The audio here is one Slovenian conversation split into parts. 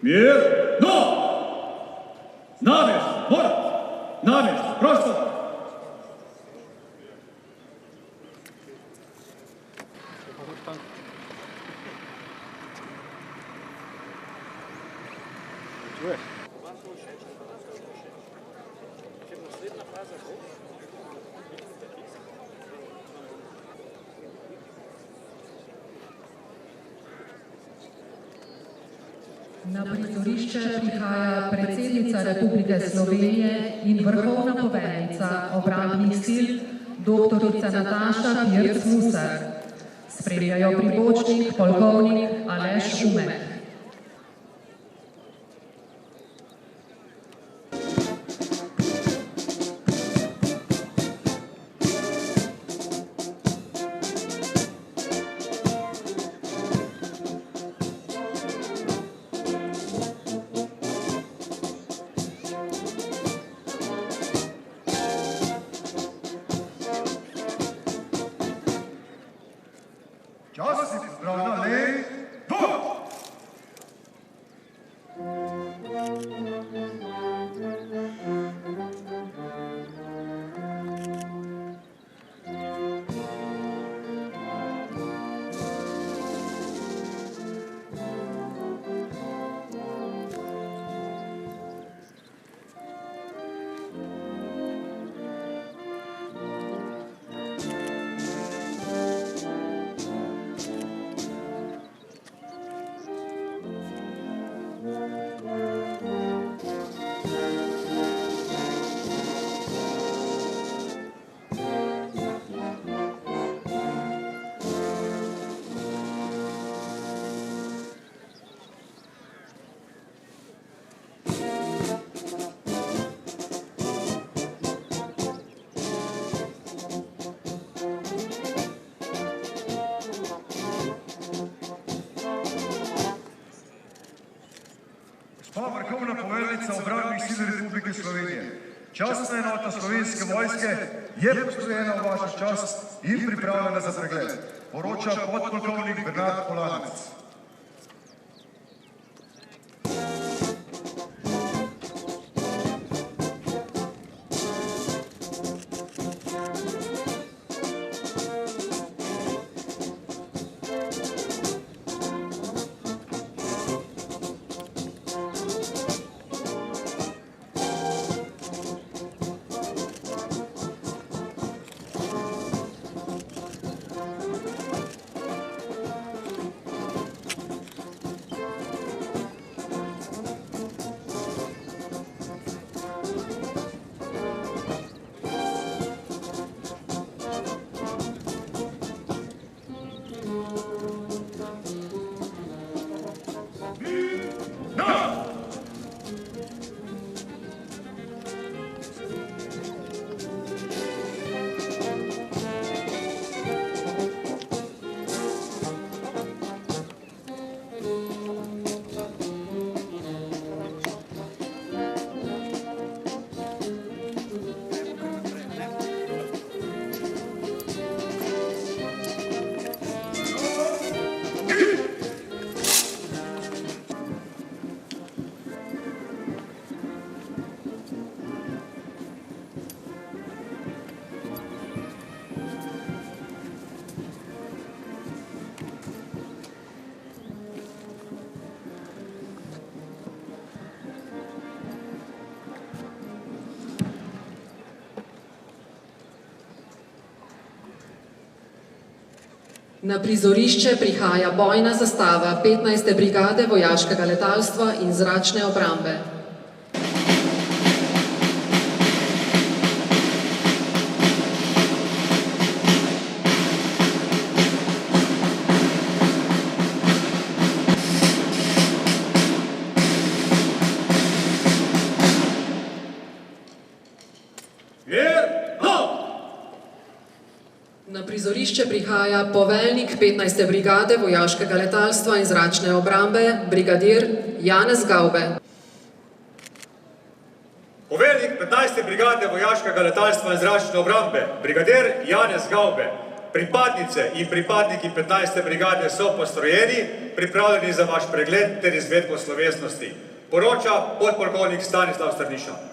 Mir, no! Namest, mora! Namest, prosto! Na prizorišče prihaja predsednica Republike Slovenije in vrhovna poveljnica obrambnih sil dr. Nataša Pirc Musar. Spremljajo pribočnik polkovnik Aleš Umek. Čas si pozdravljena, lej, dol! Gospa vrhovna poveljnica obrambnih sil Republike Slovenije, častna enota Slovenske vojske je postrojena v vaš čas in pripravljena za pregled. Poroča podpolkovnik Bernard Polanec. Na prizorišče prihaja bojna zastava 15. brigade vojaškega letalstva in zračne obrambe. Na prizorišče prihaja poveljnik 15. brigade vojaškega letalstva in zračne obrambe, brigadir Janez Gaube. Poveljnik 15. brigade vojaškega letalstva in zračne obrambe, brigadir Janez Gaube. Pripadnice in pripadniki 15. brigade so postrojeni, pripravljeni za vaš pregled ter izvedbo slovesnosti. Poroča podpolkovnik Stanislav Strniša.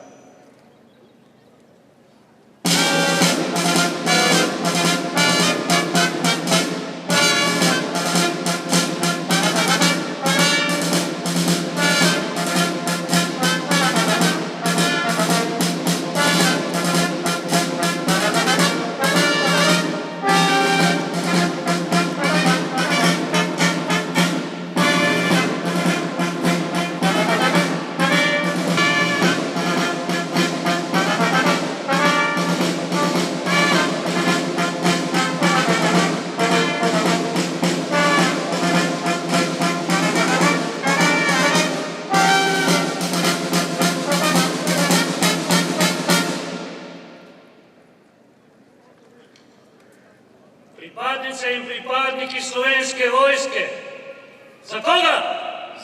Pripadnice in pripadniki Slovenske vojske. Za koga?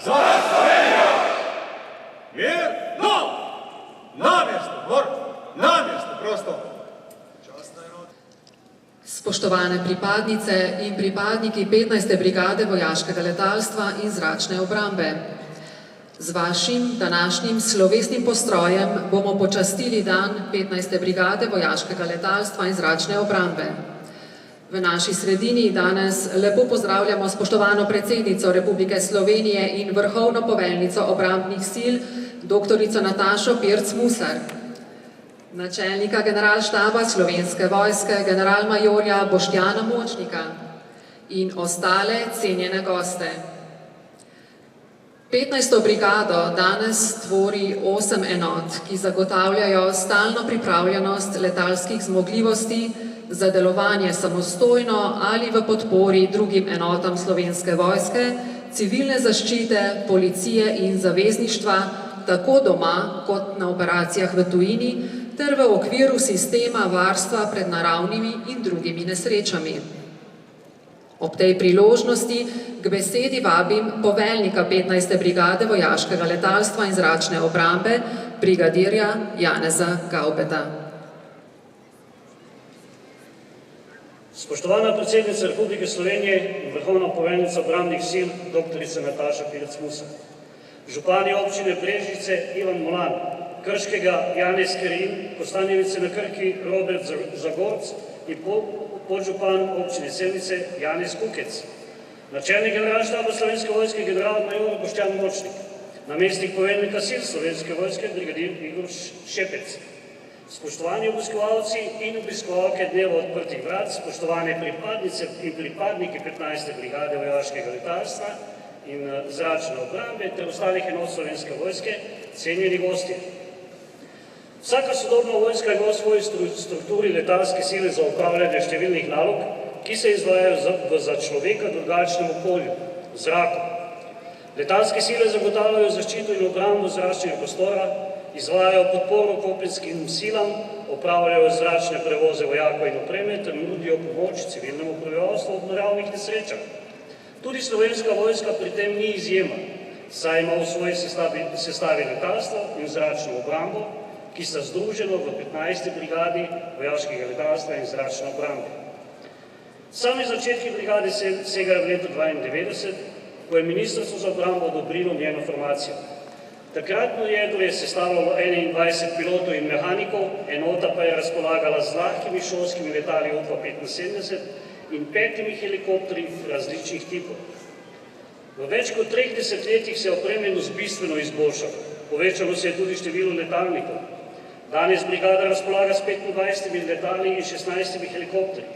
Za Slovenijo! Mir, no! Na mesto, gor! Na mesto, prosto! Spoštovane pripadnice in pripadniki 15. brigade vojaškega letalstva in zračne obrambe. Z vašim današnjim slovesnim postrojem bomo počastili dan 15. brigade vojaškega letalstva in zračne obrambe. V naši sredini danes lepo pozdravljamo spoštovano predsednico Republike Slovenije in vrhovno poveljnico obrambnih sil, doktorico Natašo Pirc Musar, načelnika generalštaba Slovenske vojske, generalmajorja Boštjana Močnika in ostale cenjene goste. 15. brigado danes tvori 8 enot, ki zagotavljajo stalno pripravljenost letalskih zmogljivosti za delovanje samostojno ali v podpori drugim enotam Slovenske vojske, civilne zaščite, policije in zavezništva, tako doma kot na operacijah v tujini, ter v okviru sistema varstva pred naravnimi in drugimi nesrečami. Ob tej priložnosti k besedi vabim poveljnika 15. brigade vojaškega letalstva in zračne obrambe, brigadirja Janeza Gaubeta. Spoštovana predsednica Republike Slovenije in vrhovna poveljnica obrambnih sil, doktorica Nataša Pirc Musar, župani občine Brežice Ivan Molan, Krškega Janez Kerin, Kostanjevice na Krki Robert Zagorc in podžupan občine Selnice Janez Kukec, načelnik generalštaba Slovenske vojske generalmajor Boštjan Močnik, namestnik poveljnika sil Slovenske vojske brigadir Igor Šepec. Spoštovani obiskovalci in obiskovalke dneva odprtih vrat, spoštovane pripadnice in pripadniki 15. brigade vojaškega letalstva in zračne obrambe ter ostalih enot Slovenske vojske, cenjeni gostje. Vsaka sodobna vojska ima v svoji strukturi letalske sile za upravljanje številnih nalog, ki se izvajajo v za človeka drugačnem okolju, zraku. Letalske sile zagotavljajo zaščito in obrambo zračnega prostora, izvajajo podporo kopenskim silam, opravljajo zračne prevoze vojakov in opreme ter nudijo pomoč civilnemu prebivalstvu ob naravnih nesrečah. Tudi Slovenska vojska pri tem ni izjema, saj ima v svoji sestavi letalstvo in zračno obrambo, ki sta združeno v 15. brigadi vojaškega letalstva in zračne obrambe. Sami začetki brigade segajo v leto 1992, ko je Ministrstvo za obrambo odobrilo njeno formacijo. Takratno jedro je sestavljalo 21 pilotov in mehanikov, enota pa je razpolagala z lahkimi šolskimi letali UPA-75 in 5 helikopterji različnih tipov. V več kot 3 desetletjih se je opremljenost bistveno izboljšala. Povečalo se je tudi število letalnikov. Danes brigada razpolaga s 25 letali in 16 helikopterji.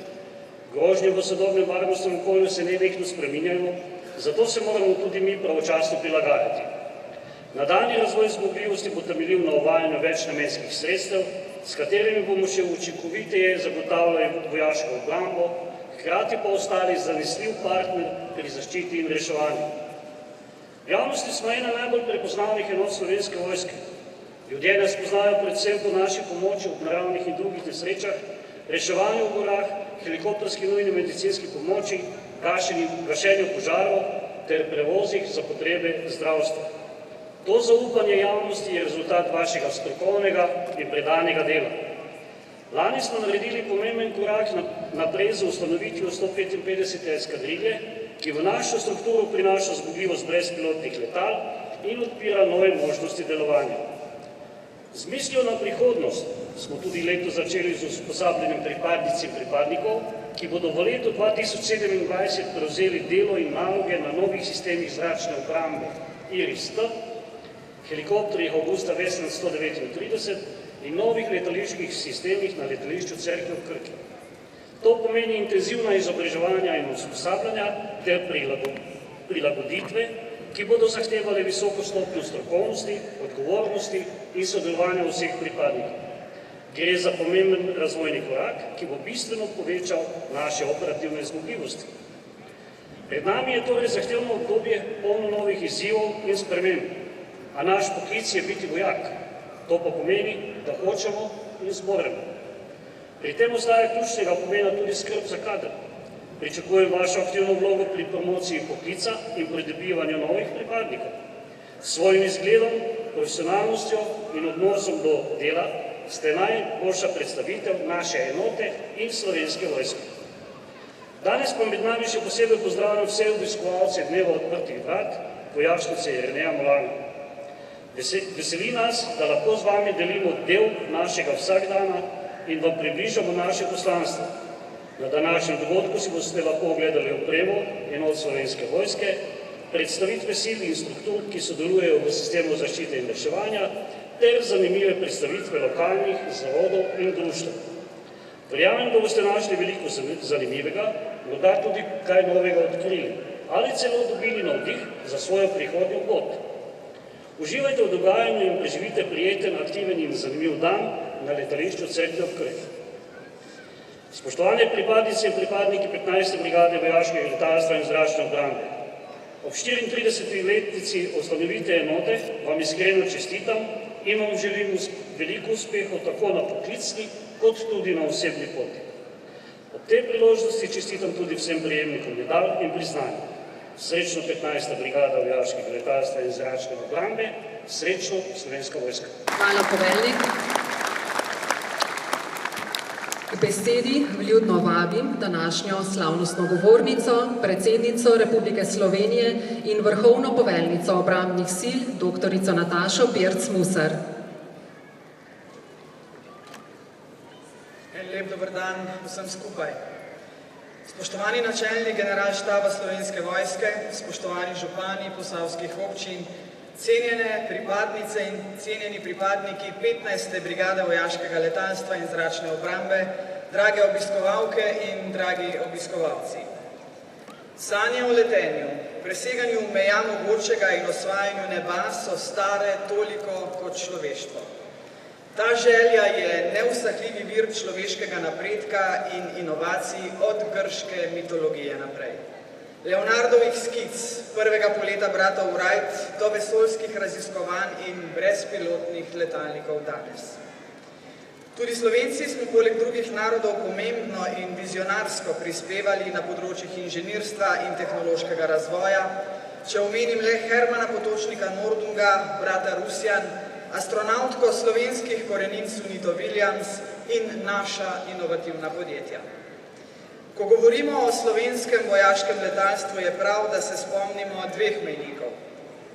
Grožnje v sodobnem varnostnem okolju se nenehno spreminjajo, zato se moramo tudi mi pravočasno prilagajati. Nadaljnji razvoj zmogljivosti bo temeljil na uvajanju večnamenskih sredstev, s katerimi bomo še učinkoviteje zagotavljali vojaško obrambo, hkrati pa ostali zanesljiv partner pri zaščiti in reševanju. V javnosti smo ena najbolj prepoznavnih enot Slovenske vojske. Ljudje nas poznajo predvsem po naši pomoči ob naravnih in drugih nesrečah, reševanju v gorah, helikopterski nujni medicinski pomoči, gašenju požarov ter prevozih za potrebe zdravstva. To zaupanje javnosti je rezultat vašega strokovnega in predanega dela. Lani smo naredili pomemben korak naprej za ustanovitvijo 155. eskadrilje, ki v našo strukturo prinaša zmogljivost brezpilotnih letal in odpira nove možnosti delovanja. Z mislijo na prihodnost smo tudi leto začeli z usposabljanjem pripadnic in pripadnikov, ki bodo v letu 2027 prevzeli delo in naloge na novih sistemih zračne obrambe IRIS-T, helikopterjih Augusta Westland 139 in novih letaliških sistemih na letališču Cerkno v Krki. To pomeni intenzivna izobraževanja in usposabljanja ter prilagoditve, ki bodo zahtevali visoko stopnjo strokovnosti, odgovornosti in sodelovanja vseh pripadnikov. Gre za pomemben razvojni korak, ki bo bistveno povečal naše operativne zmogljivosti. Pred nami je torej zahtevno obdobje polno novih izzivov in sprememb, a naš poklic je biti vojak. To pa pomeni, da hočemo in zmoremo. Pri tem ostaja ključnega pomena tudi skrb za kader. Pričakujem vašo aktivno vlogo pri promociji poklica in pridobivanju novih pripadnikov. S svojim izgledom, profesionalnostjo in odnosom do dela ste najboljša predstavitev naše enote in Slovenske vojske. Danes pa med nami še posebej pozdravljam vse obiskovalce Dneva odprtih vrat, vojašnice Jerneja Molana. Veseli nas, da lahko z vami delimo del našega vsakdana in vam približamo naše poslanstvo. Na današnjem dogodku si boste lahko ogledali opremo enot Slovenske vojske, predstavitve sil in struktur, ki sodelujejo v sistemu zaščite in reševanja, ter zanimive predstavitve lokalnih zavodov in društev. Verjamem, da boste našli veliko zanimivega, morda tudi kaj novega odkrili ali celo dobili navdih za svojo prihodnjo pot. Uživajte v dogajanju in preživite prijeten, aktiven in zanimiv dan na letališču Cerkno v Krki. Spoštovane pripadnice in pripadniki 15. brigade vojaškega letalstva in zračne obrambe, ob 34. letnici ustanovitve enote vam iskreno čestitam in vam želim veliko uspehov tako na poklicni kot tudi na osebni poti. Ob tej priložnosti čestitam tudi vsem prejemnikom medalj in priznanj. Srečno 15. brigada vojaškega letalstva in zračne obrambe, srečno Slovenska vojska. Hvala, poveljnik. K besedi vljudno vabim današnjo slavnostno govornico, predsednico Republike Slovenije in vrhovno poveljnico obrambnih sil, doktorico Natašo Pirc Musar. En lep dober dan vsem skupaj. Spoštovani načelnik generalštaba Slovenske vojske, spoštovani župani posavskih občin, cenjene pripadnice in cenjeni pripadniki 15. brigade vojaškega letalstva in zračne obrambe, drage obiskovalke in dragi obiskovalci. Sanje o letenju, preseganju meja mogočega in osvajanju neba so stare toliko kot človeštvo. Ta želja je neusahljivi vir človeškega napredka in inovacij od grške mitologije naprej. Leonardovih skic, prvega poleta bratov Wright, do vesoljskih raziskovanj in brezpilotnih letalnikov danes. Tudi Slovenci smo poleg drugih narodov pomembno in vizionarsko prispevali na področjih inženirstva in tehnološkega razvoja, če omenim le Hermana Potočnika Nordunga, brata Rusjan, astronautko slovenskih korenin Sunito Williams in naša inovativna podjetja. Ko govorimo o slovenskem vojaškem letalstvu, je prav, da se spomnimo dveh mejnikov.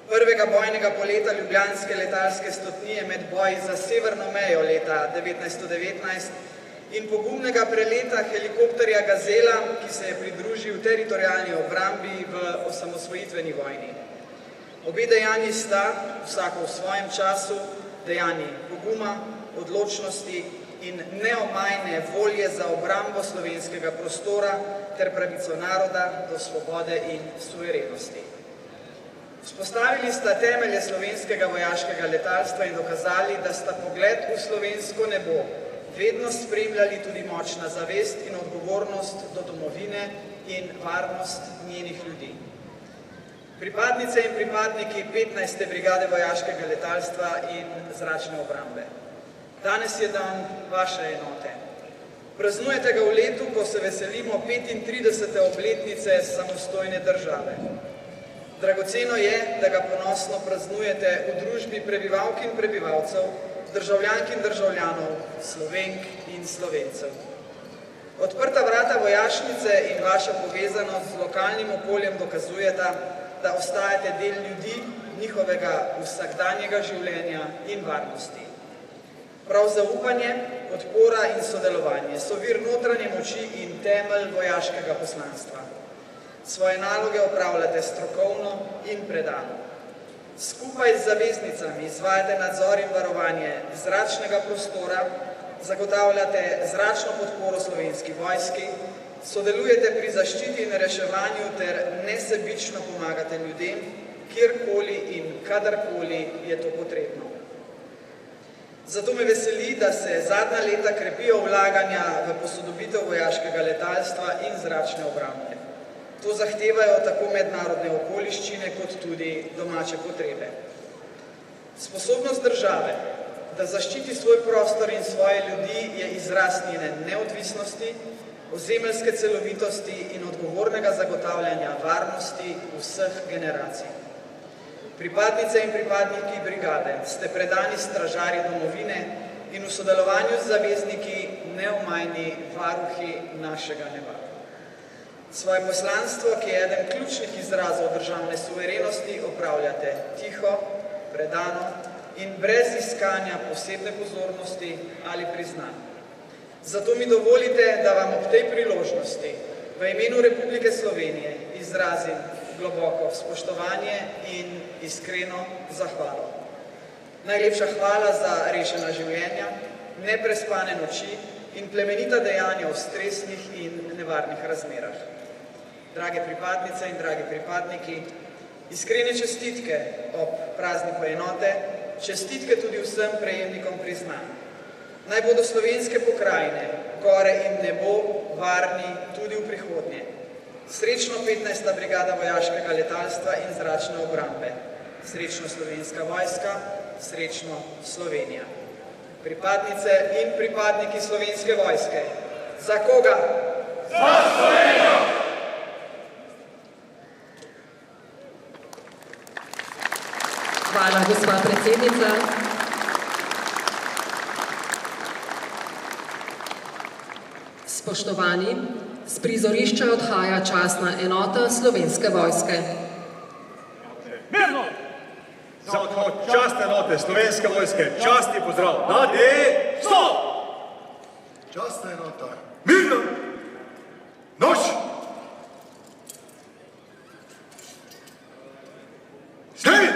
Prvega bojnega poleta ljubljanske letalske stotnije med boji za severno mejo leta 1919 in pogumnega preleta helikopterja Gazela, ki se je pridružil teritorialni obrambi v osamosvojitveni vojni. Obe dejanji sta, vsako v svojem času, dejanji poguma, odločnosti in neomajne volje za obrambo slovenskega prostora ter pravico naroda do svobode in suverenosti. Vzpostavili sta temelje slovenskega vojaškega letalstva in dokazali, da sta pogled v slovensko nebo vedno spremljali tudi močna zavest in odgovornost do domovine in varnost njenih ljudi. Pripadnice in pripadniki 15. brigade vojaškega letalstva in zračne obrambe. Danes je dan vaše enote. Praznujete ga v letu, ko se veselimo 35. obletnice samostojne države. Dragoceno je, da ga ponosno praznujete v družbi prebivalk in prebivalcev, državljank in državljanov, Slovenk in Slovencev. Odprta vrata vojašnice in vaša povezanost z lokalnim okoljem dokazujeta, da ostajate del ljudi, njihovega vsakdanjega življenja in varnosti. Prav zaupanje, podpora in sodelovanje so vir notranje moči in temelj vojaškega poslanstva. Svoje naloge opravljate strokovno in predano. Skupaj z zaveznicami izvajate nadzor in varovanje zračnega prostora, zagotavljate zračno podporo Slovenski vojski, sodelujete pri zaščiti in reševanju ter nesebično pomagate ljudem, kjerkoli in kadarkoli je to potrebno. Zato me veseli, da se zadnja leta krepijo vlaganja v posodobitev vojaškega letalstva in zračne obrambe. To zahtevajo tako mednarodne okoliščine kot tudi domače potrebe. Sposobnost države, da zaščiti svoj prostor in svoje ljudi, je izraz njene neodvisnosti, ozemeljske celovitosti in odgovornega zagotavljanja varnosti vseh generacij. Pripadnice in pripadniki brigade ste predani stražarji domovine in v sodelovanju z zavezniki neomajni varuhi našega neba. Svoje poslanstvo, ki je eden ključnih izrazov državne suverenosti, opravljate tiho, predano in brez iskanja posebne pozornosti ali priznanja. Zato mi dovolite, da vam ob tej priložnosti v imenu Republike Slovenije izrazim globoko spoštovanje in iskreno zahvalo. Najlepša hvala za rešena življenja, neprespane noči in plemenita dejanja v stresnih in nevarnih razmerah. Drage pripadnice in dragi pripadniki, iskrene čestitke ob prazniku enote, čestitke tudi vsem prejemnikom priznanj. Naj bodo slovenske pokrajine, gore in nebo varni tudi v prihodnje. Srečno 15. brigada vojaškega letalstva in zračne obrambe. Srečno Slovenska vojska, srečno Slovenija. Pripadnice in pripadniki Slovenske vojske. Za koga? Za Slovenijo! Hvala, gospa predsednica. Spoštovani, s prizorišča odhaja častna enota Slovenske vojske. Mirno! Za odhod častne enote Slovenske vojske, častni pozdrav. Nade, stop! Častna enota. Mirno! Noš! Stevi!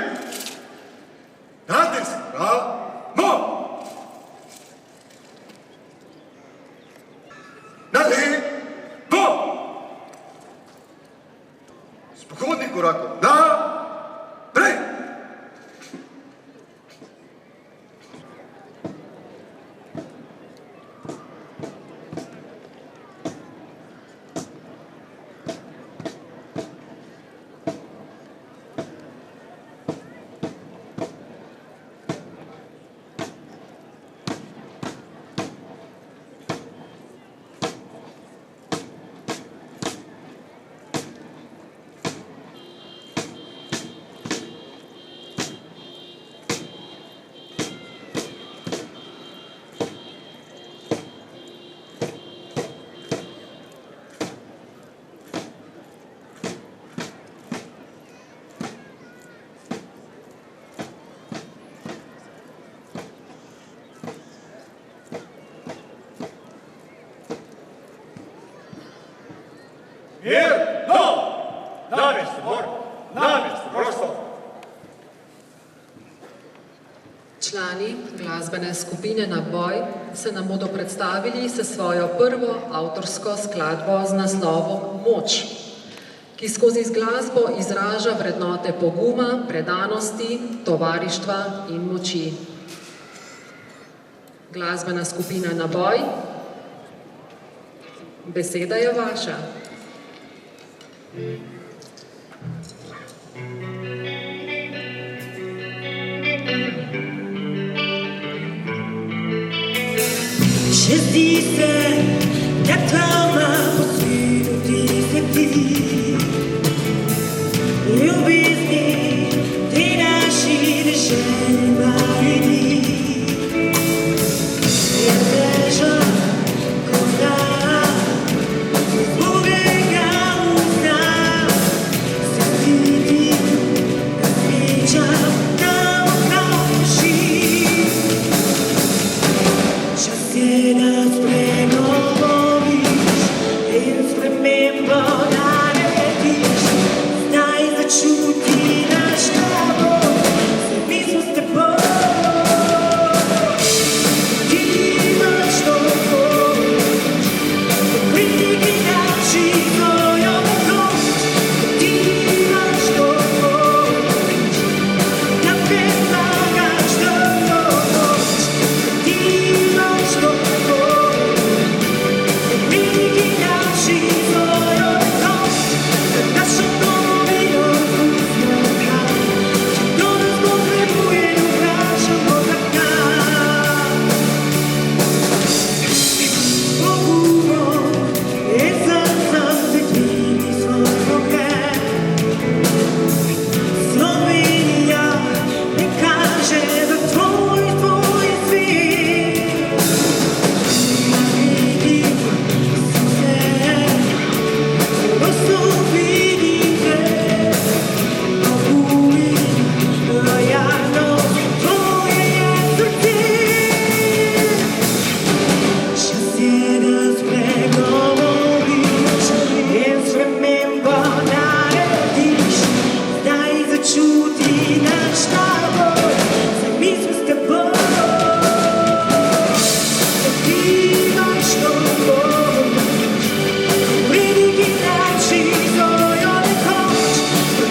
Nade, no! Nade, no! S pohodnih korakov. Prej! Mirno! Na mesto, prosto! Člani glasbene skupine Naboj se nam bodo predstavili s svojo prvo avtorsko skladbo z naslovom Moč, ki skozi glasbo izraža vrednote poguma, predanosti, tovarištva in moči. Glasbena skupina Naboj, beseda je vaša. Še zdi se, da tama po svetu ti se ti. Ljubezni te naši deželi majhni. spremembo narediš, zdaj začuti naš tabor, se mi smo s teboj. Ti imaš to moč, pridi naši svojo nekoč. Ti imaš to moč, da premagaš to noč. Ti imaš to moč, pridi naši svojo nekoč. Našo domovino pustimo kraj, kdo nas potrebuje, vprašamo zakaj. Pogumno je srcem dvigniti svoj pogled. Slovenija ne kaže za tvoj svet. Vidi se, prosto vidi te, pogumi, lojalnost, tvoje je srce. Čas je, da spregovoriš in spremembo narediš, zdaj začuti naš tabor, saj mi smo s teboj. Ti imaš to moč, pridi naši svojo nekoč.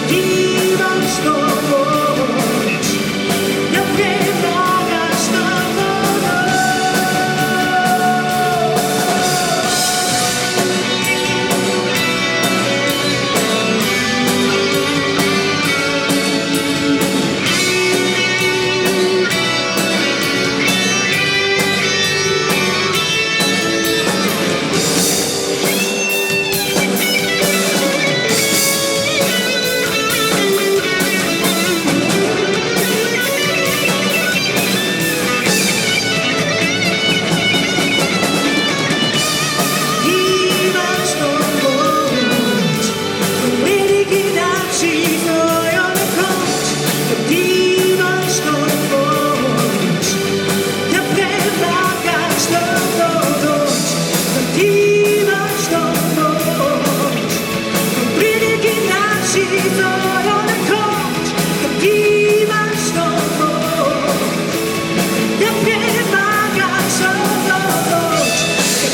Ti imaš to moč, da premagaš to noč. Ti imaš to moč, pridi naši svojo nekoč. Ti imaš to moč, da premagaš to noč. Ti imaš to moč, pridi naši svojo nekoč. Ti imaš to moč, da premagaš to noč.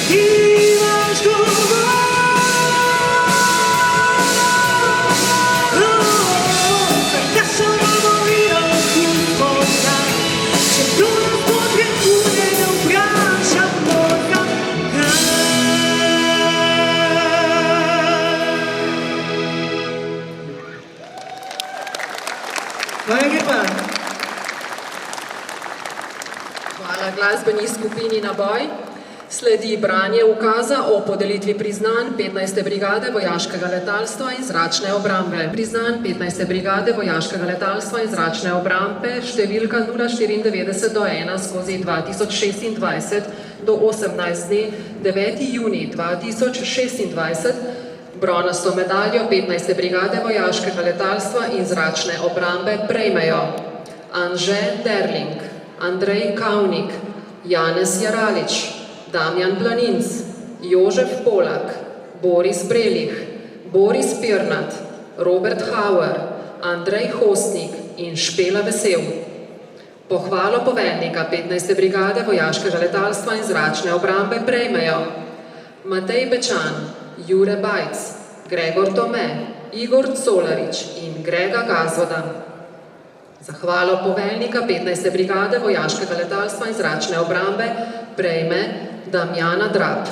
Ti imaš to moč, našo domovino pustimo kraj, če kdo nas potrebuje, ne vprašamo zakaj. Hvala lepa. Hvala glasbeni skupini Naboj. Sledi branje ukaza o podelitvi priznanj 15. brigade vojaškega letalstva in zračne obrambe. Priznanj 15. brigade vojaškega letalstva in zračne obrambe številka 094-1/2026 do 18 dni 9. junij 2026 bronasto medaljo 15. brigade vojaškega letalstva in zračne obrambe prejmejo Anže Derling, Andrej Kavnik, Janez Jaralič, Damjan Planinc, Jožef Polak, Boris Brelih, Boris Pirnat, Robert Hauer, Andrej Hostnik in Špela Vesel. Pohvalo poveljnika 15. brigade vojaškega letalstva in zračne obrambe prejmejo Matej Bečan, Jure Bajc, Gregor Tome, Igor Colarič in Grega Gazvoda. Zahvalo poveljnika 15. brigade vojaškega letalstva in zračne obrambe prejme Damjana Drab.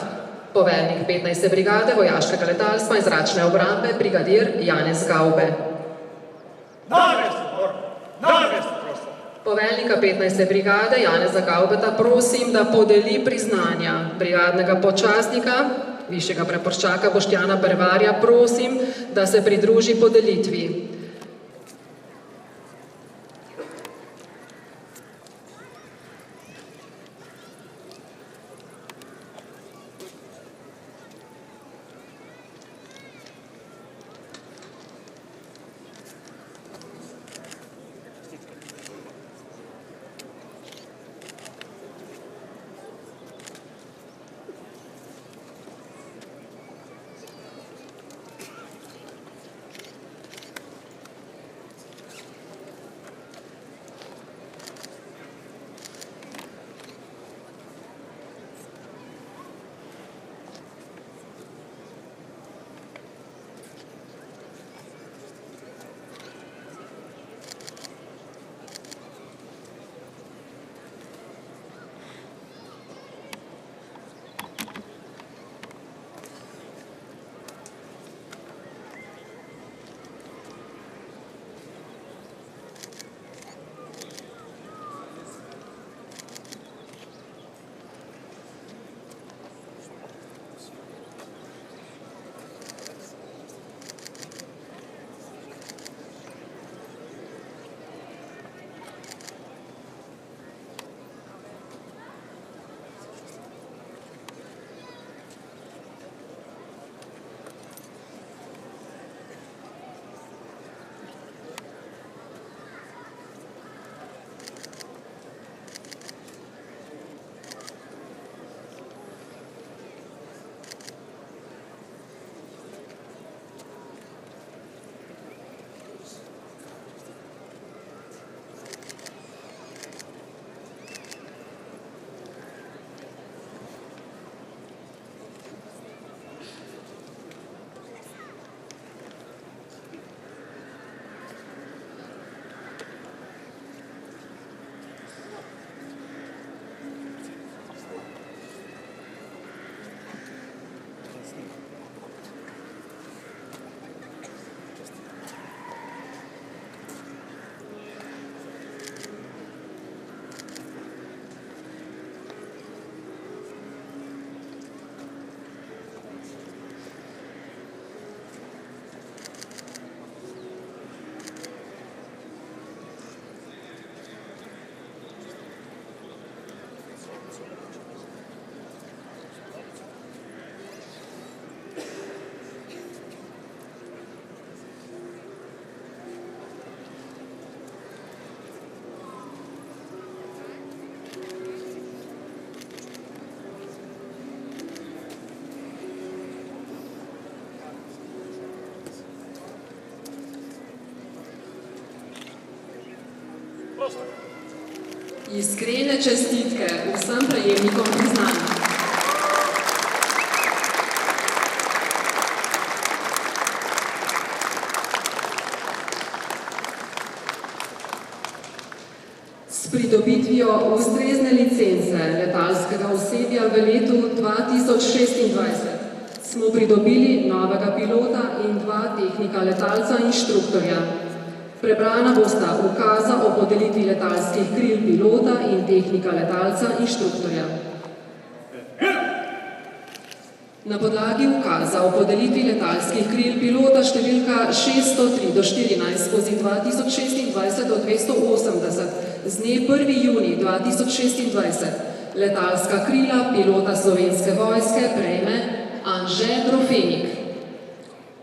Poveljnik 15. brigade vojaškega letalstva in zračne obrambe brigadir Janez Gaube. Poveljnika 15. brigade Janeza Gaubeta prosim, da podeli priznanja brigadnega počasnika, višjega praporščaka Boštjana Brevarja prosim, da se pridruži podelitvi. Iskrene čestitke vsem prejemnikom priznanja. S pridobitvijo ustrezne licence letalskega osebja v letu 2026 smo pridobili novega pilota in 2 tehnika letalca inštruktorja. Prebrana bosta ukaza o podelitvi letalskih kril pilota in tehnika letalca inštruktorja. Na podlagi ukaza o podelitvi letalskih kril pilota številka 603/14/2026 do 280 z dne 1. junij 2026 letalska krila pilota Slovenske vojske prejme Anže Drofenik.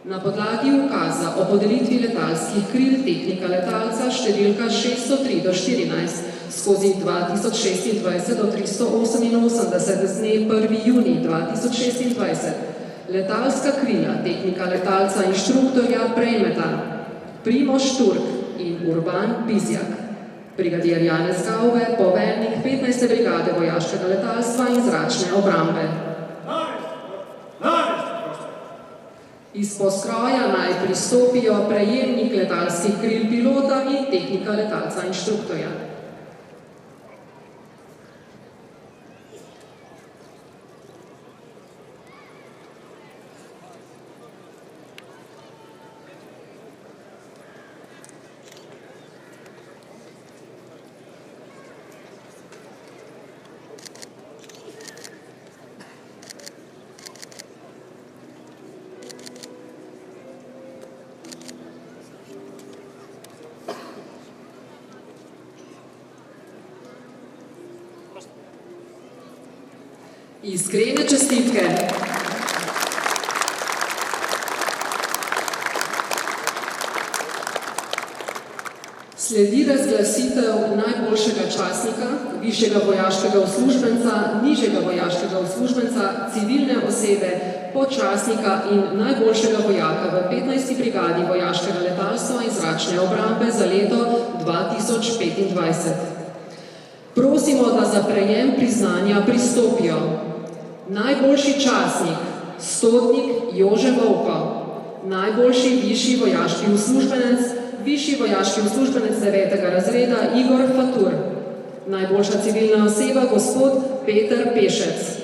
Na podlagi ukaza o podelitvi letalskih kril tehnika letalca številka 603/14/2026 do 388 z dne 1. junij 2026 letalska krila tehnika letalca inštruktorja prejmeta Primož Turk in Urban Bizjak. Brigadir Janez Gauve, poveljnik 15. brigade vojaškega letalstva in zračne obrambe. Iz postroja naj pristopijo prejemnik letalskih kril pilota in tehnika letalca inštruktorja. Iskrene čestitke. Sledi razglasitev najboljšega častnika, višjega vojaškega uslužbenca, nižjega vojaškega uslužbenca, civilne osebe, podčastnika in najboljšega vojaka v 15. brigadi vojaškega letalstva in zračne obrambe za leto 2025. Prosimo, da za prejem priznanja pristopijo najboljši častnik, stotnik Jože Vovko, najboljši višji vojaški uslužbenec, višji vojaški uslužbenec 9. razreda Igor Fatur, najboljša civilna oseba gospod Peter Pešec.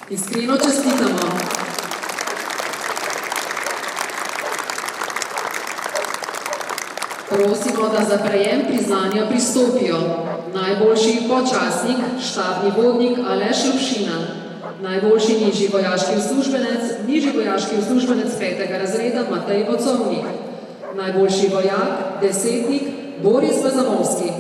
Iskreno čestitamo. Prosimo, da za prejem priznanja pristopijo najboljši podčastnik, štabni vodnik Aleš Lupšina, najboljši nižji vojaški uslužbenec 5. razreda Matej Vocovnik, najboljši vojak, desetnik Boris Bezamovski.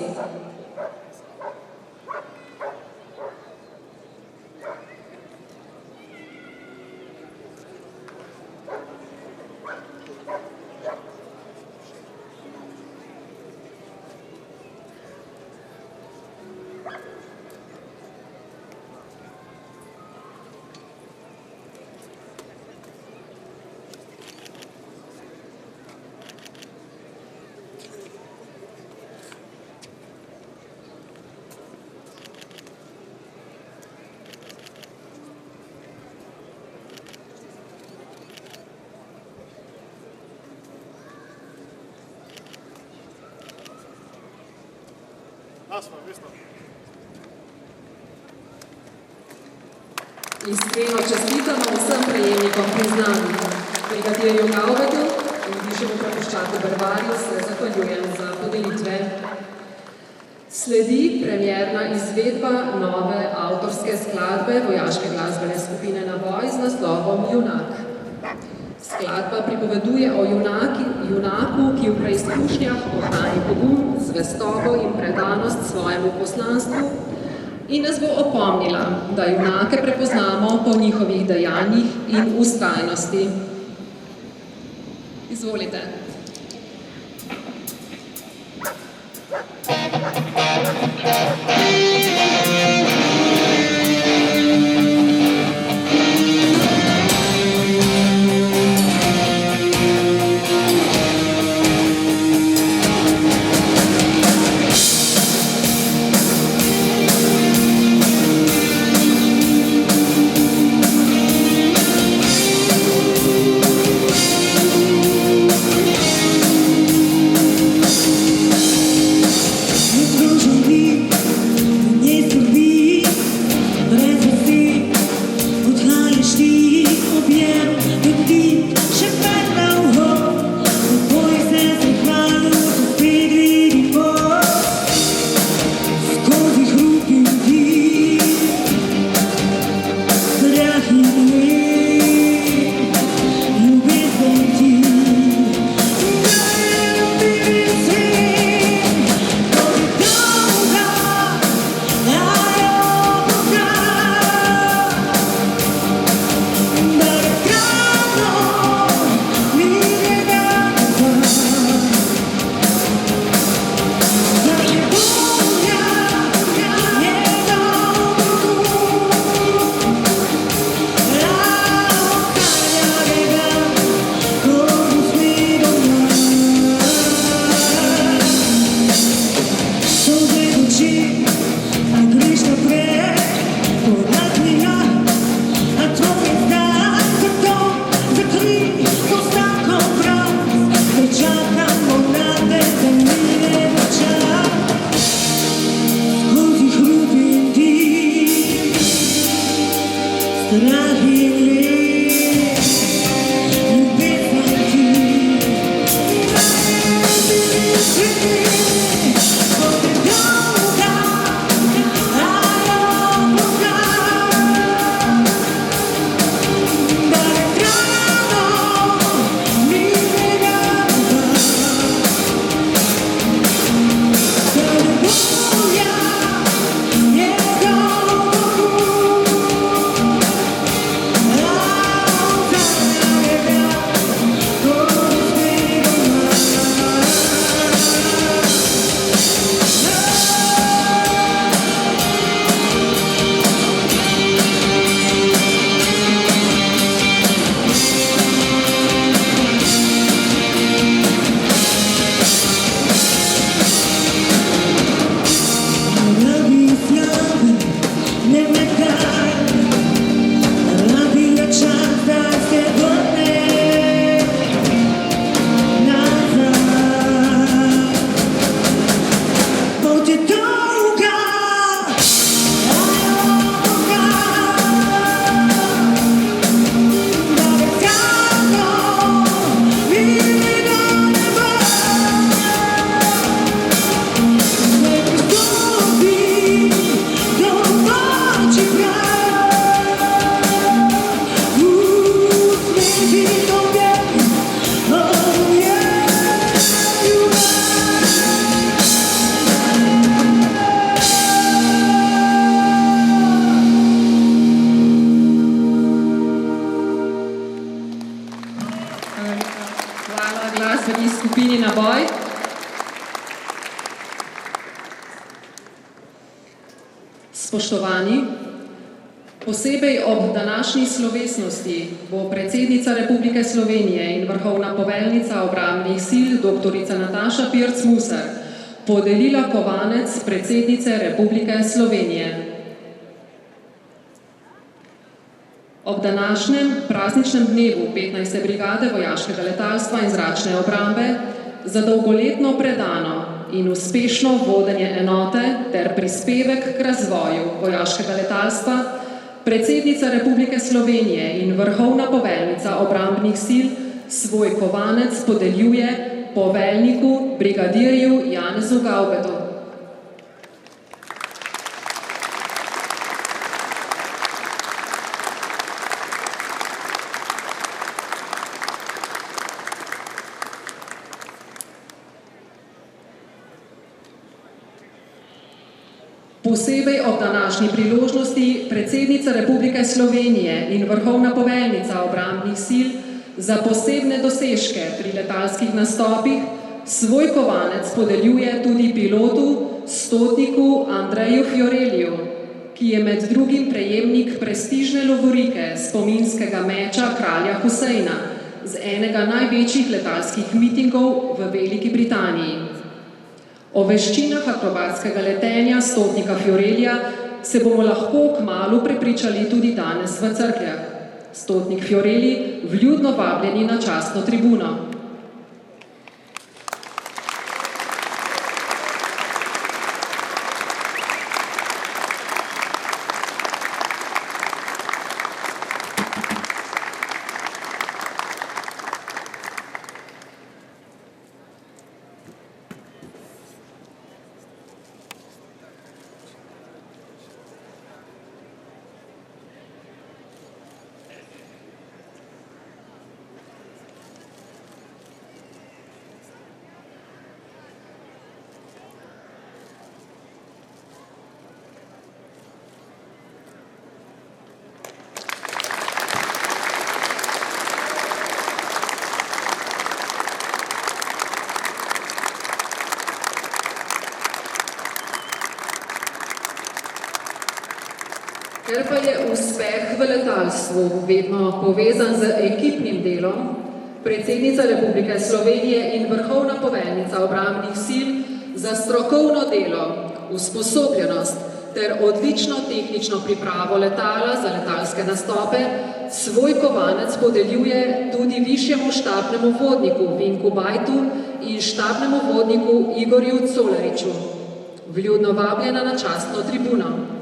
Iskreno čestitam. čestitamo vsem prejemnikom priznanj. Brigadirju Gaubetu in višjemu prapoščaku Bervarju se zahvaljujem za podelitve. Sledi premierna izvedba nove avtorske skladbe vojaške glasbene skupine Naboj z naslovom Junak. Skladba pripoveduje o junaku, ki v preizkušnjah ohrani pogum, zvestobo in predanost svojemu poslanstvu in nas bo opomnila, da junake prepoznamo po njihovih dejanjih in vztrajnosti. Izvolite. Spoštovani, posebej ob današnji slovesnosti bo predsednica Republike Slovenije in vrhovna poveljnica obrambnih sil dr. Nataša Pirc Musar podelila kovanec predsednice Republike Slovenije. Ob današnjem prazničnem dnevu 15. brigade vojaškega letalstva in zračne obrambe za dolgoletno predano in uspešno vodenje enote ter prispevek k razvoju vojaškega letalstva predsednica Republike Slovenije in vrhovna poveljnica obrambnih sil svoj kovanec podeljuje poveljniku brigadirju Janezu Gaubetu. Posebej ob današnji priložnosti predsednica Republike Slovenije in vrhovna poveljnica obrambnih sil za posebne dosežke pri letalskih nastopih svoj kovanec podeljuje tudi pilotu, stotniku Andreju Fioreliju, ki je med drugim prejemnik prestižne lovorike spominskega meča kralja Huseina z enega največjih letalskih mitingov v Veliki Britaniji. O veščinah akrobatskega letenja stotnika Fiorelija se bomo lahko kmalu prepričali tudi danes v Cerkljah. Stotnik Fioreli vljudno vabljeni na častno tribuno. Ker pa je uspeh v letalstvu vedno povezan z ekipnim delom, predsednica Republike Slovenije in vrhovna poveljnica obrambnih sil za strokovno delo, usposobljenost ter odlično tehnično pripravo letala za letalske nastope svoj kovanec podeljuje tudi višjemu štabnemu vodniku Vinku Bajtu in štabnemu vodniku Igorju Colariču. Vljudno vabljena na častno tribuno.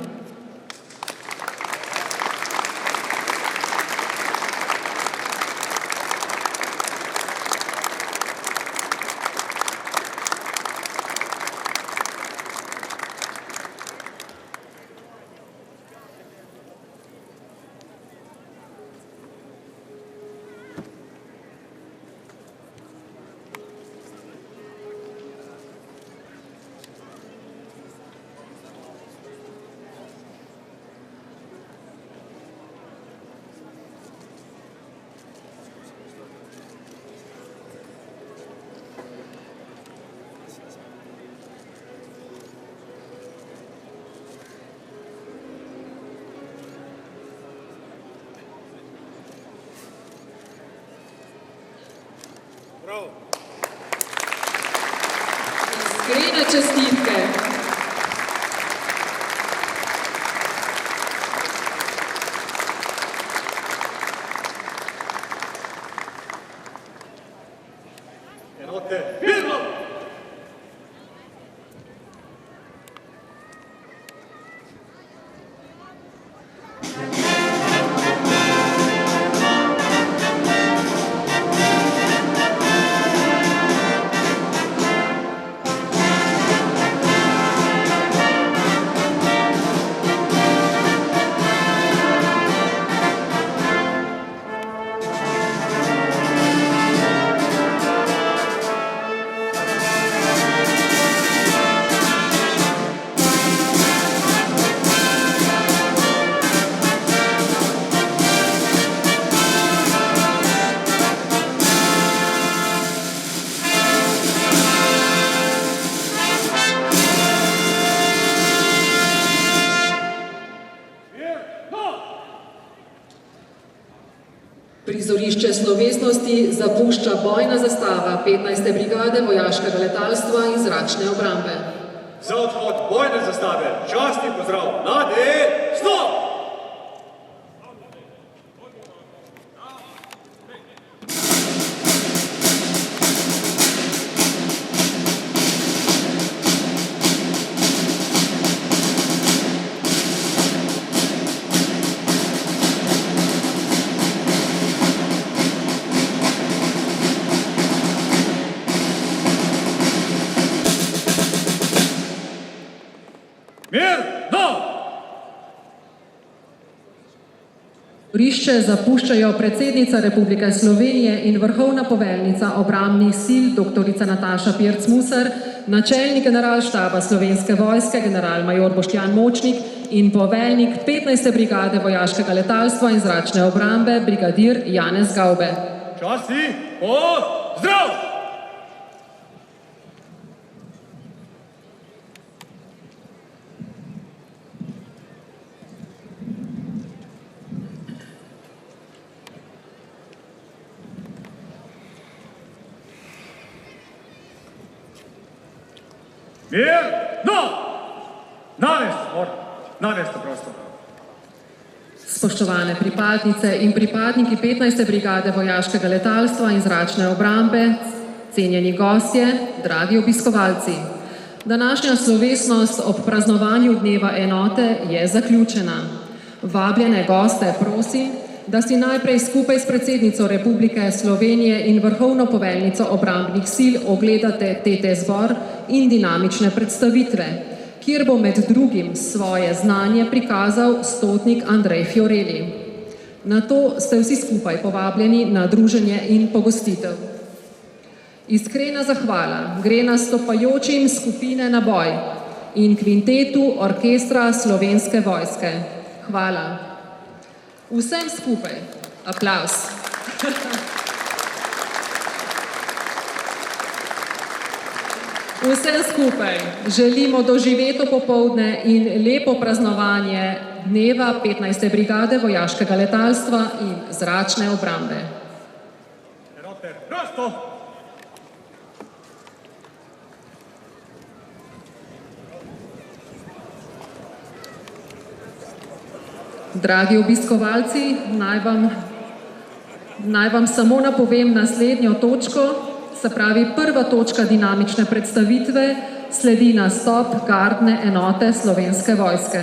Bravo. Iskrene čestitke. Enote, mirno! Prizorišče slovesnosti zapušča bojna zastava 15. brigade vojaškega letalstva in zračne obrambe. Za odhod bojne zastave, častni pozdrav, Nade, stop! Mirno! Dvorišče zapuščajo predsednica Republike Slovenije in vrhovna poveljnica obrambnih sil dr. Nataša Pirc Musar, načelnik generalštaba Slovenske vojske generalmajor Boštjan Močnik in poveljnik 15. brigade vojaškega letalstva in zračne obrambe brigadir Janez Gaube. Časti, pozdrav! Mirno! Naveste prostor. Spoštovane pripadnice in pripadniki 15. brigade vojaškega letalstva in zračne obrambe, cenjeni gostje, dragi obiskovalci. Današnja slovesnost ob praznovanju dneva enote je zaključena. Vabljene goste prosim, da si najprej skupaj s predsednico Republike Slovenije in vrhovno poveljnico obrambnih sil ogledate TT zbor in dinamične predstavitve, kjer bo med drugim svoje znanje prikazal stotnik Andrej Fioreli. Nato ste vsi skupaj povabljeni na druženje in pogostitev. Iskrena zahvala gre nastopajočim skupine Naboj in kvintetu orkestra Slovenske vojske. Hvala. Vsem skupaj aplavz. Vsem skupaj želimo doživeto popoldne in lepo praznovanje dneva 15. brigade vojaškega letalstva in zračne obrambe. Enote, prosto! Dragi obiskovalci, naj vam samo napovem naslednjo točko, se pravi prva točka dinamične predstavitve, sledi nastop gardne enote Slovenske vojske.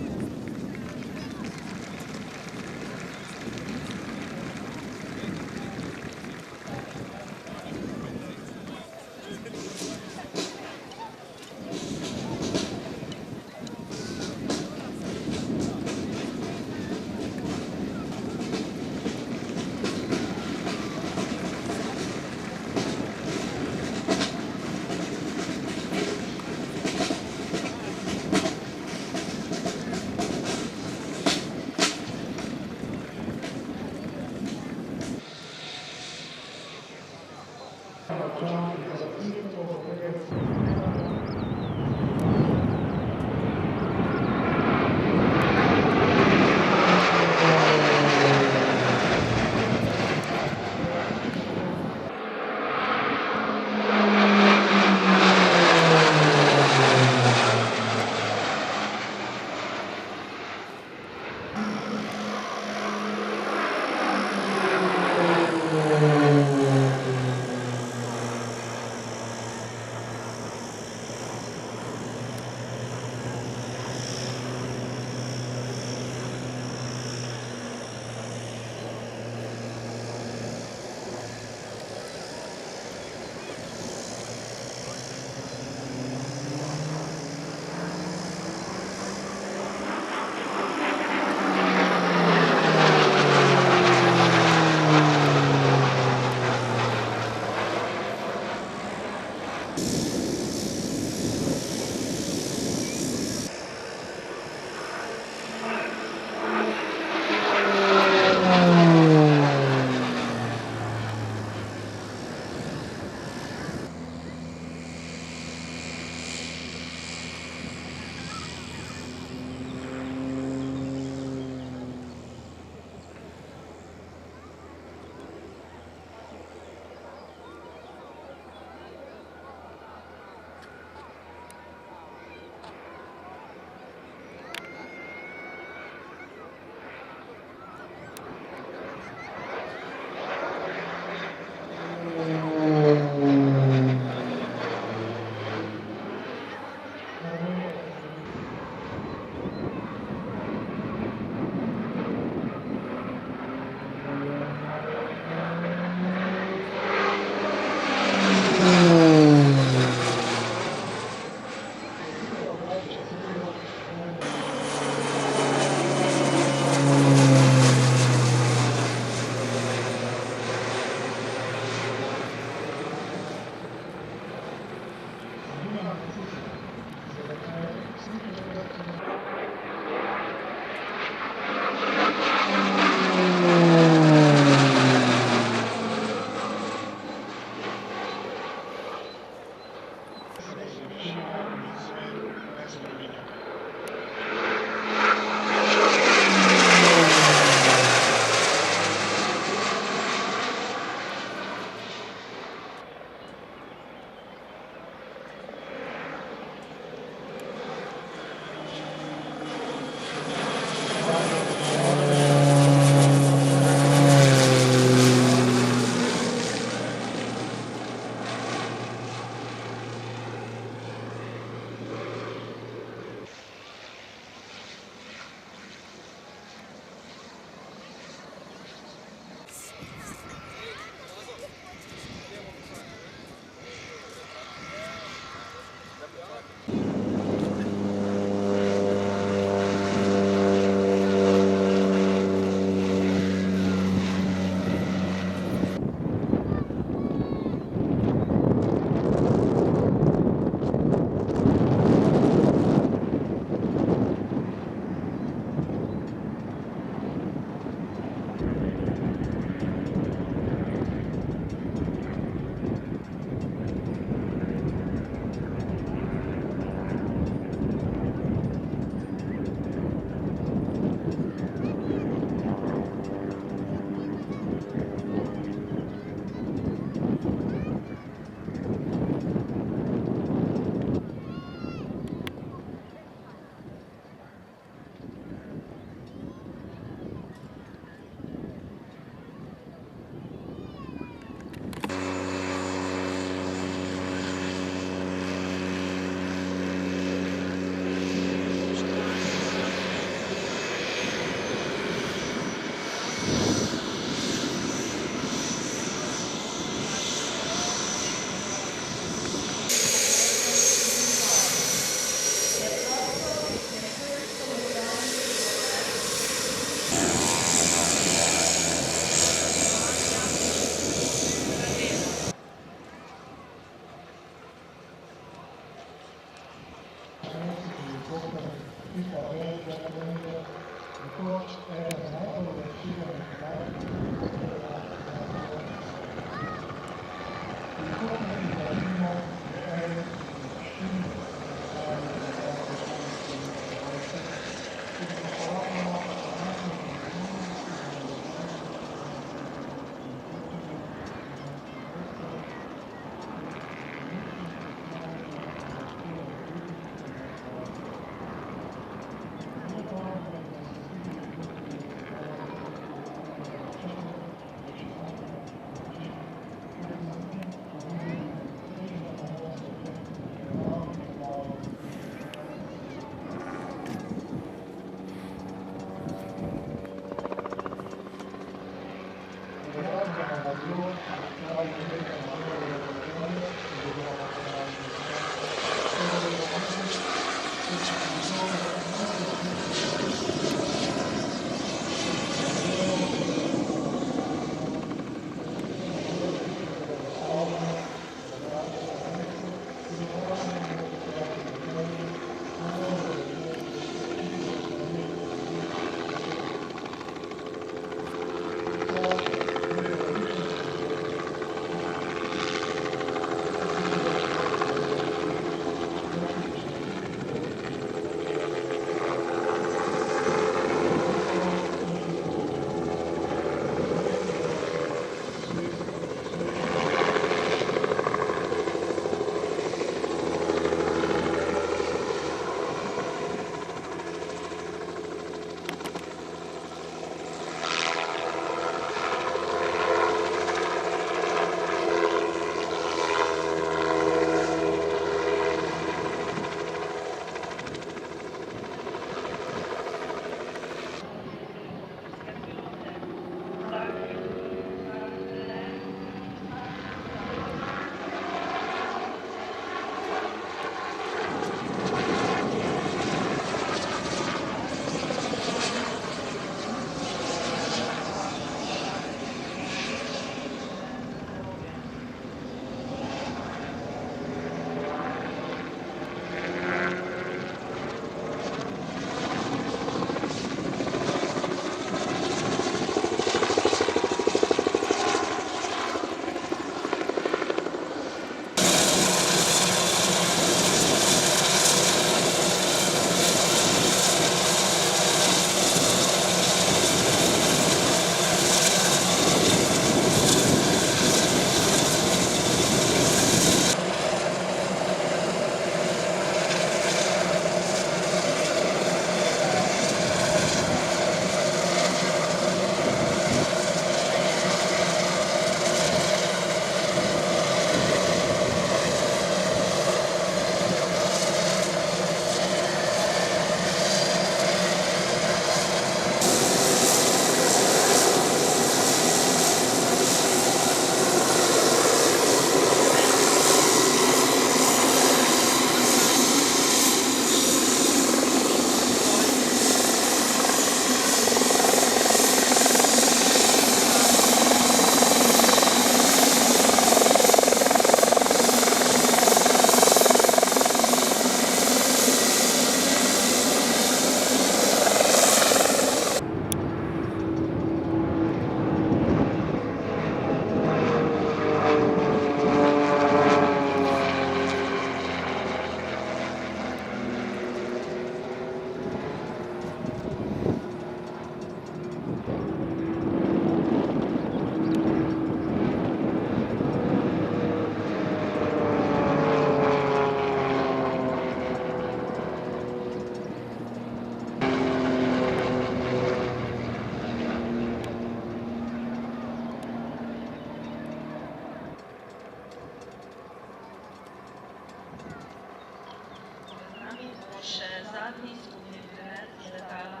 zadnji izpolnjeni prelet je letala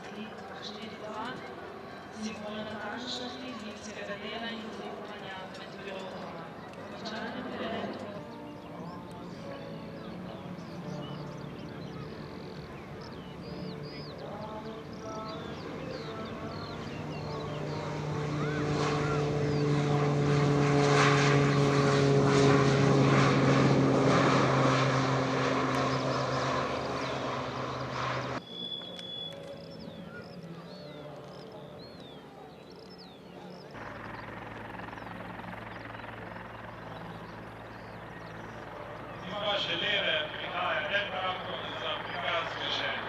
SLI-4-2, simbol natančnosti zimskega dela in zaupanja med pilotoma. Končanem preletu vaše leve prihaja Ed Brakov za prikaz Želje.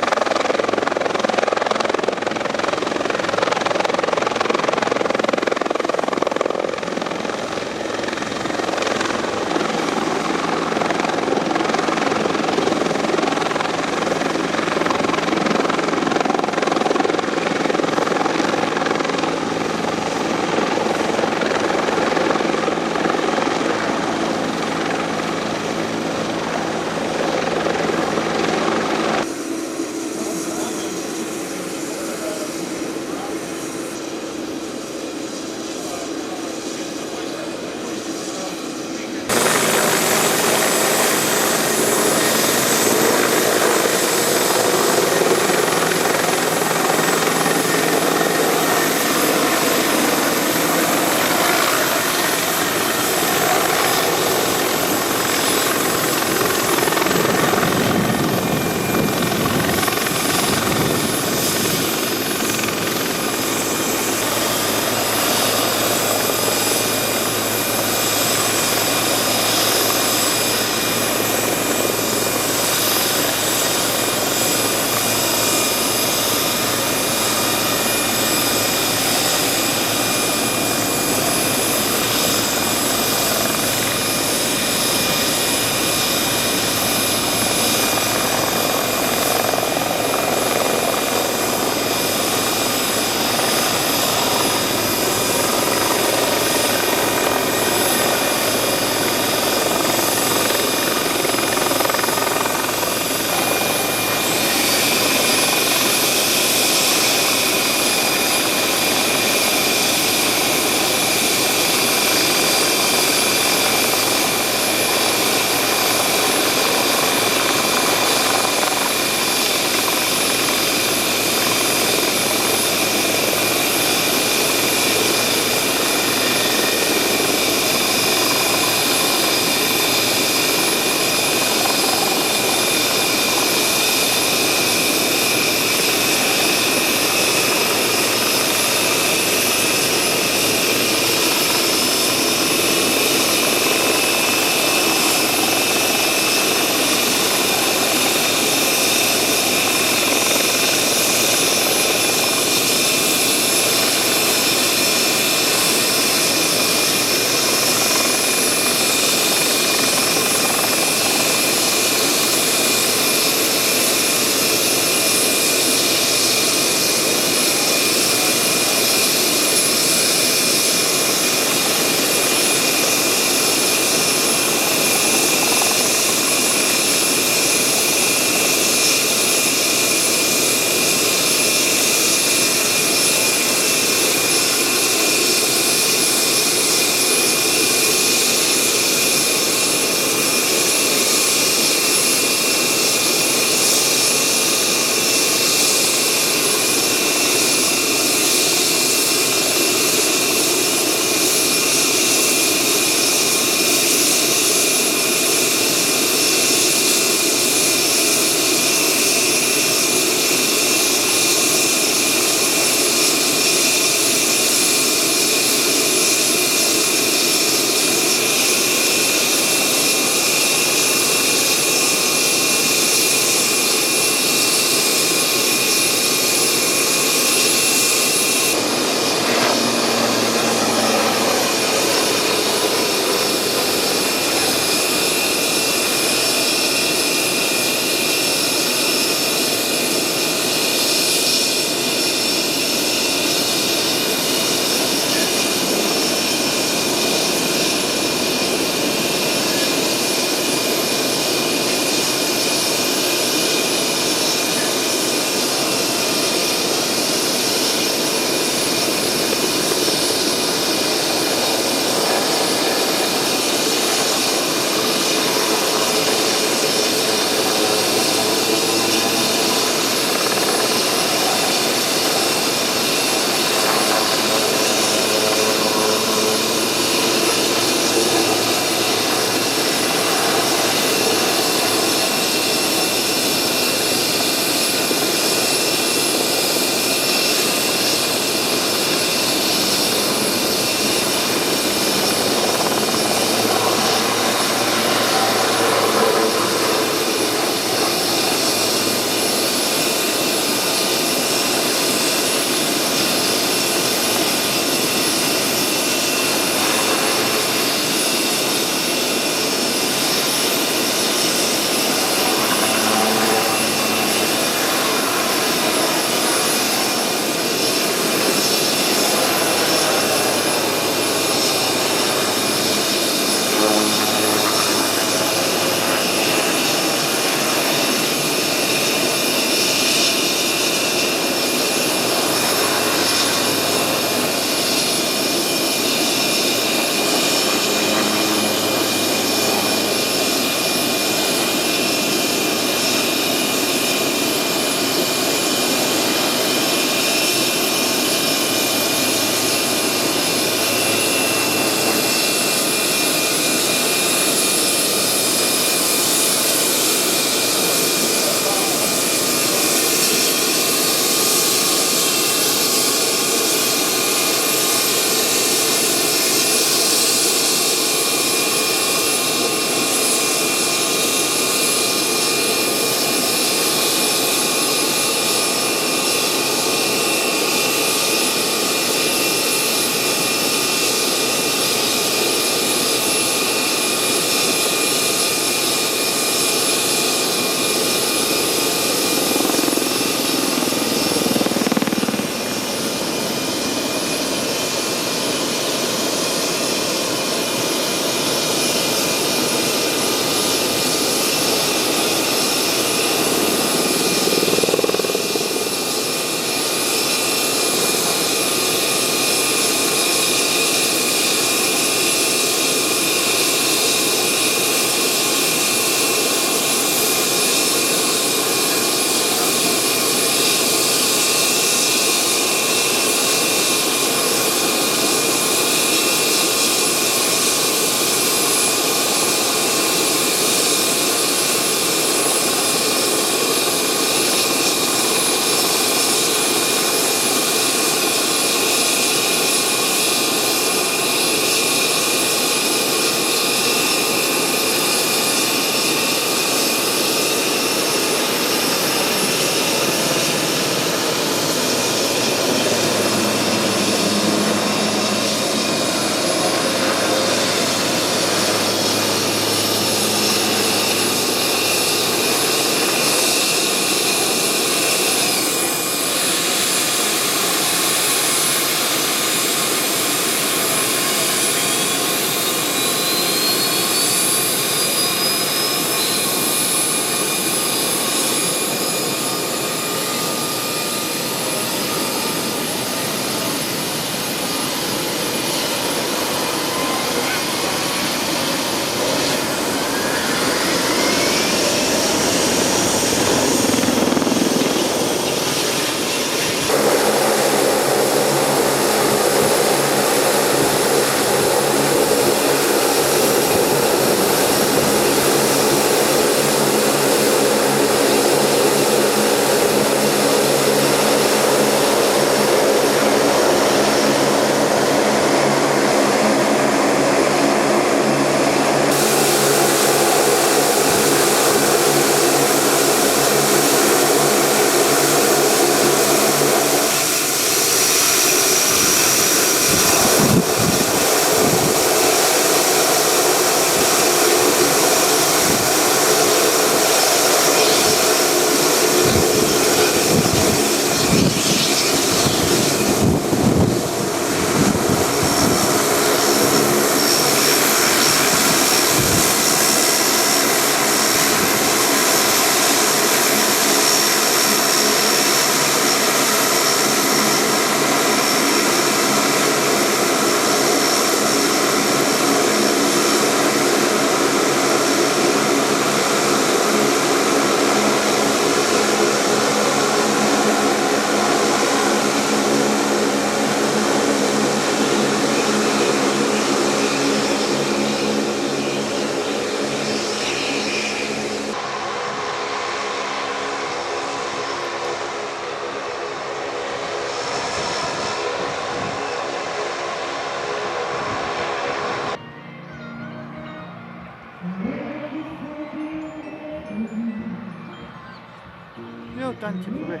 tanti, povej.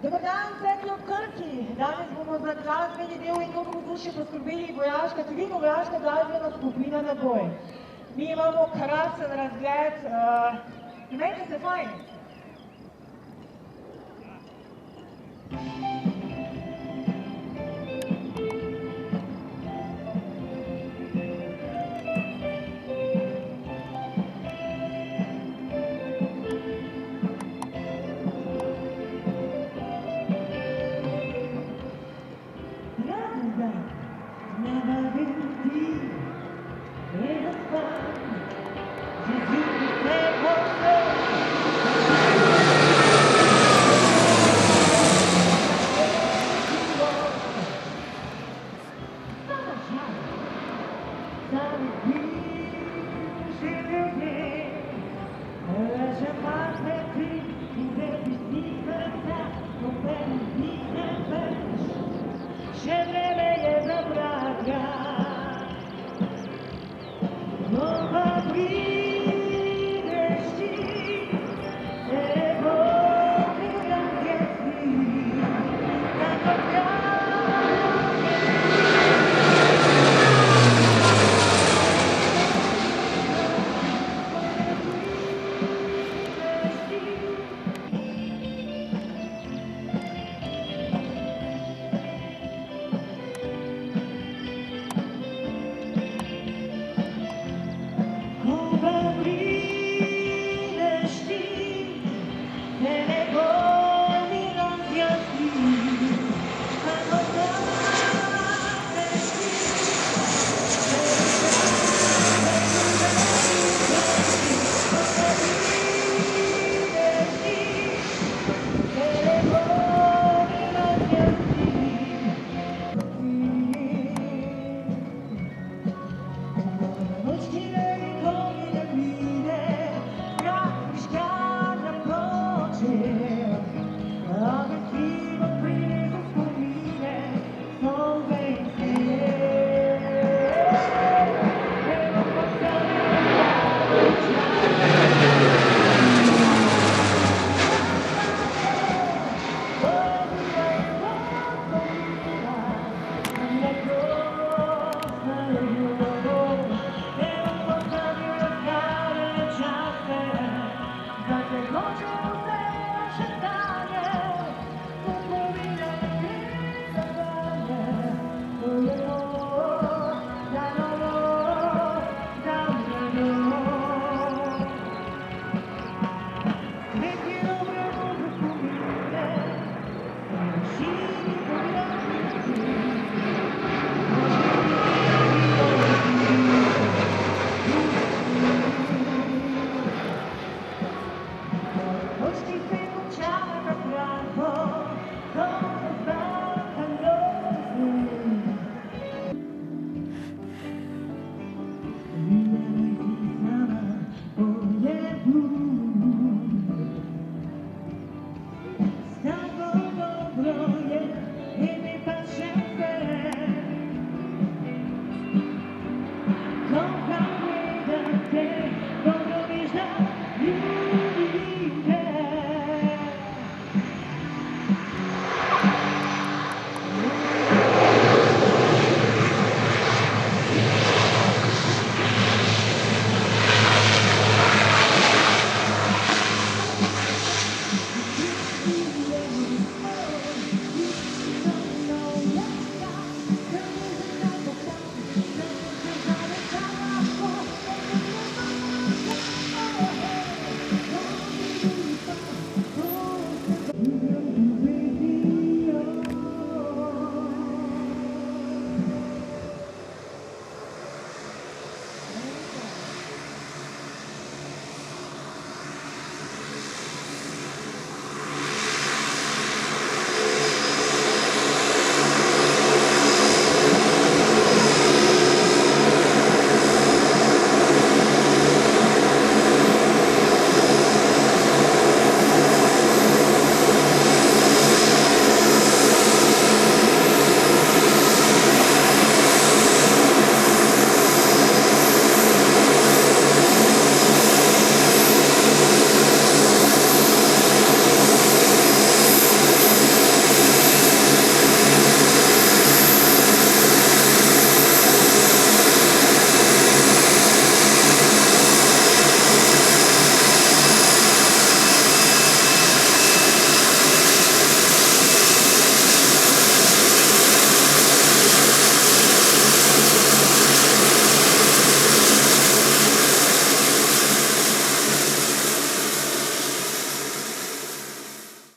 Dober dan, Cerkvi ob Krki. Danes bomo za glasbeni del in dobro vzdušje poskrbeli vojaška, civilno-vojaška glasbena skupina Naboj. Mi imamo krasen razgled, imejte se fajn. Chevrolet